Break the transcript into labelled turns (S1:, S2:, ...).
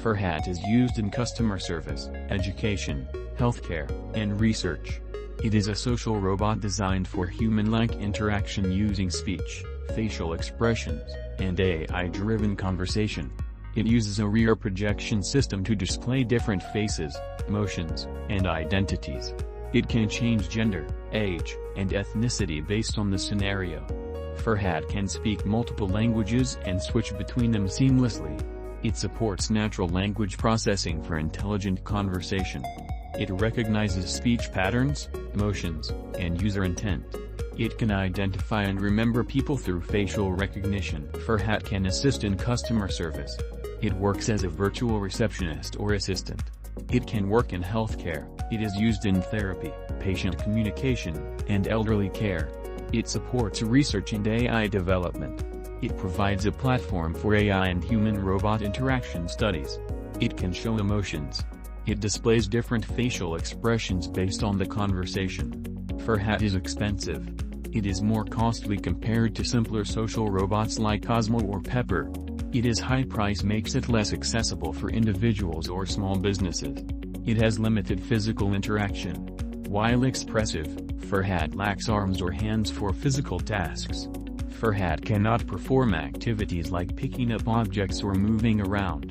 S1: Furhat is used in customer service, education, healthcare, and research. It is a social robot designed for human-like interaction using speech, facial expressions, and AI-driven conversation. It uses a rear projection system to display different faces, emotions, and identities. It can change gender, age, and ethnicity based on the scenario. Furhat can speak multiple languages and switch between them seamlessly. It supports natural language processing for intelligent conversation. It recognizes speech patterns, emotions, and user intent. It can identify and remember people through facial recognition. Furhat can assist in customer service. It works as a virtual receptionist or assistant. It can work in healthcare. It is used in therapy, patient communication, and elderly care. It supports research and AI development. It provides a platform for AI and human-robot interaction studies. It can show emotions. It displays different facial expressions based on the conversation. Furhat is expensive. It is more costly compared to simpler social robots like Cosmo or Pepper. It is high price makes it less accessible for individuals or small businesses. It has limited physical interaction. While expressive, Furhat lacks arms or hands for physical tasks. Furhat cannot perform activities like picking up objects or moving around.